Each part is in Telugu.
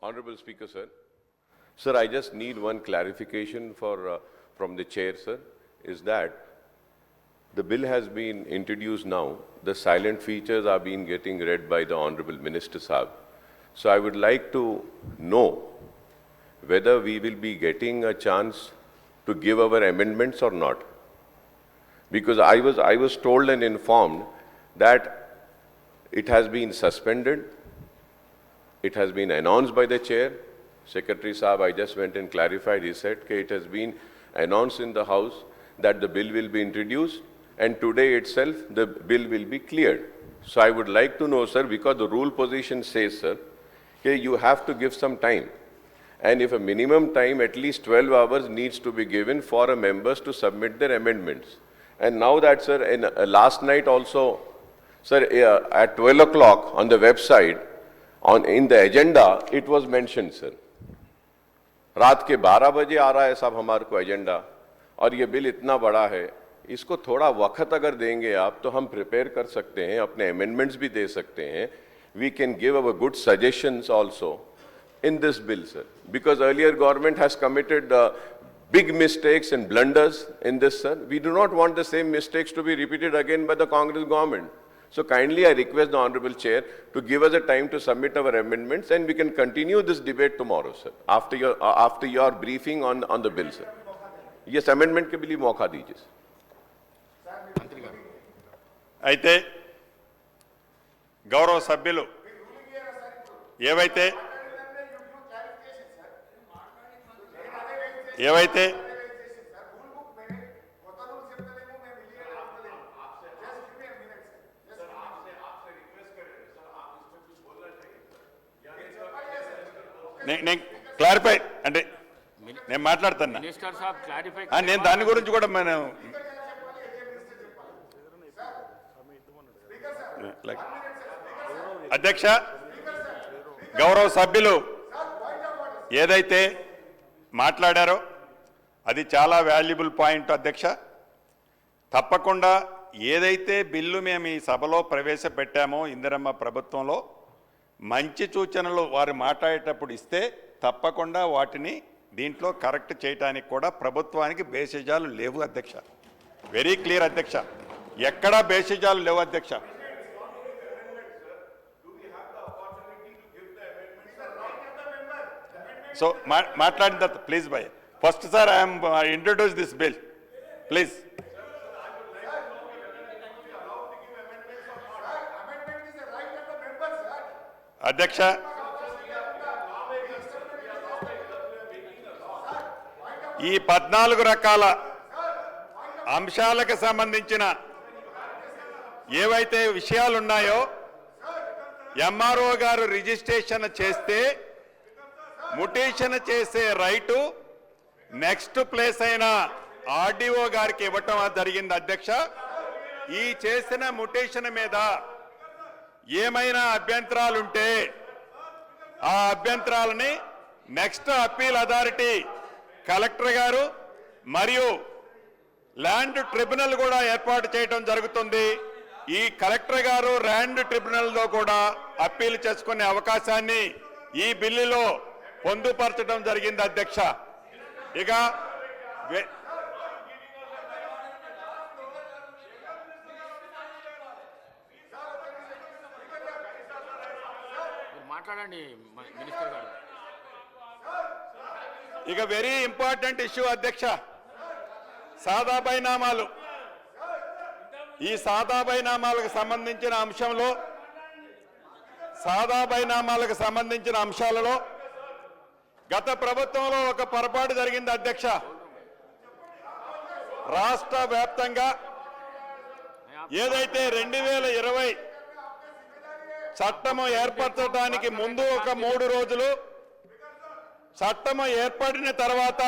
Honorable Speaker, sir. Sir, I just need one clarification from the chair, sir, is that the bill has been introduced now. The silent features are being getting read by the Honorable Minister Saab. So I would like to know whether we will be getting a chance to give our amendments or not. Because I was told and informed that it has been suspended. It has been announced by the chair. Secretary Saab, I just went and clarified. He said that it has been announced in the House that the bill will be introduced, and today itself the bill will be cleared. So I would like to know, sir, because the rule position says, sir, that you have to give some time. And if a minimum time, at least 12 hours needs to be given for a members to submit their amendments. And now that, sir, last night also, sir, at 12 o'clock on the website, in the agenda, it was mentioned, sir. रात के 12 बजे आ रहा है साहब हमारे को एजेंडा, और ये बिल इतना बड़ा है, इसको थोड़ा वक्त अगर देंगे आप तो हम प्रिपेयर कर सकते हैं, अपने अमेंडमेंट्स भी दे सकते हैं. We can give our good suggestions also in this bill, sir. Because earlier government has committed big mistakes and blunders in this, sir. We do not want the same mistakes to be repeated again by the Congress government. So kindly I request the Honorable Chair to give us a time to submit our amendments, and we can continue this debate tomorrow, sir, after your briefing on the bill, sir. Yes, amendment के लिए मौका दीजिए. అయితే గౌరవ సభ్యులు ఏవైతే నేను క్లారిఫై అంటే నేను మాట్లాడుతున్నా, నేను దాని గురించి కూడా మనం అధ్యక్ష గౌరవ సభ్యులు ఏదైతే మాట్లాడారో అది చాలా వాల్యుబుల్ పాయింట్ అధ్యక్ష. తప్పకుండా ఏదైతే బిల్లు మేము ఈ సభలో ప్రవేశపెట్టామో ఇందిరమ్మ ప్రభుత్వంలో మంచి సూచనలు వారు మాట్లాడేటప్పుడు ఇస్తే తప్పకుండా వాటిని దీంట్లో కరెక్ట్ చేయడానికి కూడా ప్రభుత్వానికి బేసిజాలు లేవు అధ్యక్ష. వెరీ క్లియర్ అధ్యక్ష, ఎక్కడా బేసిజాలు లేవు అధ్యక్ష. సో మాట్లాడిన తర్వాత please by first sir I'm introduce this bill please. అధ్యక్ష ఈ 14 రకాల అంశాలకు సంబంధించిన ఏవైతే విషయాలు ఉన్నాయో ఎంఆర్ఓ గారు రిజిస్ట్రేషన్ చేస్తే ముటేషన్ చేసే రైటు నెక్స్ట్ ప్లేస్ అయిన ఆర్డీఓ గారికి ఇవ్వటం జరిగింది అధ్యక్ష. ఈ చేసిన ముటేషన్ మీద ఏమైనా అభ్యంతరాలుంటే ఆ అభ్యంతరాలని నెక్స్ట్ అప్పీల్ అథారిటీ కలెక్టర్ గారు మరియు ల్యాండ్ ట్రిబ్యునల్ కూడా ఏర్పాటు చేయడం జరుగుతుంది. ఈ కలెక్టర్ గారు ల్యాండ్ ట్రిబ్యునల్లో కూడా అప్పీల్ చేసుకునే అవకాశాన్ని ఈ బిల్లులో పొందుపరచడం జరిగింది అధ్యక్ష. ఇక ఇక వెరీ ఇంపార్టెంట్ ఇష్యూ అధ్యక్ష, సాదా బైనామాలు. ఈ సాదా బైనామాలకు సంబంధించిన అంశంలో గత ప్రభుత్వంలో ఒక పొరపాటు జరిగింది అధ్యక్ష. రాష్ట్ర వ్యాప్తంగా ఏదైతే 2020 చట్టము ఏర్పరచడానికి ముందు ఒక 3 రోజులు, చట్టము ఏర్పడిన తర్వాత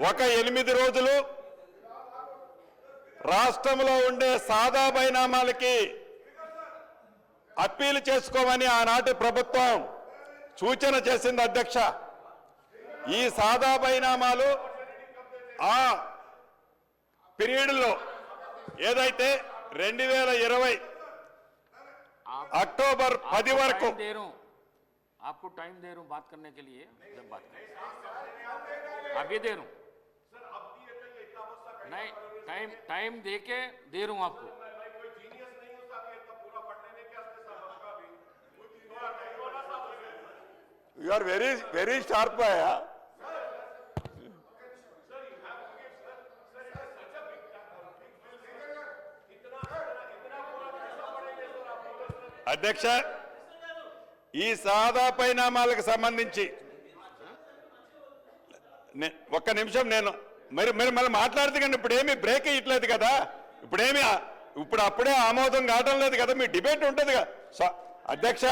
ఒక 8 రోజులు రాష్ట్రంలో ఉండే సాదా బైనామాలకి అప్పీల్ చేసుకోమని ఆనాటి ప్రభుత్వం సూచన చేసింది అధ్యక్ష. ఈ సాదా బైనామాలు ఆ పీరియడ్లో ఏదైతే 2020 అక్టోబర్ 10 వరకు आपको टाइम दे रहा हूँ बात करने के लिए, जब बात करें अभी दे रहा हूँ। नहीं, टाइम दे के दे रहा हूँ आपको। You are very very sharp आया। అధ్యక్ష, ఈ సాదా పరిణామాలకు సంబంధించి ఒక్క నిమిషం నేను మీరు మళ్ళీ మాట్లాడితే కానీ ఇప్పుడేమీ బ్రేక్ ఇయ్యట్లేదు కదా, ఇప్పుడు అప్పుడే ఆమోదం కావడం లేదు కదా, మీ డిబేట్ ఉంటుంది కదా అధ్యక్ష.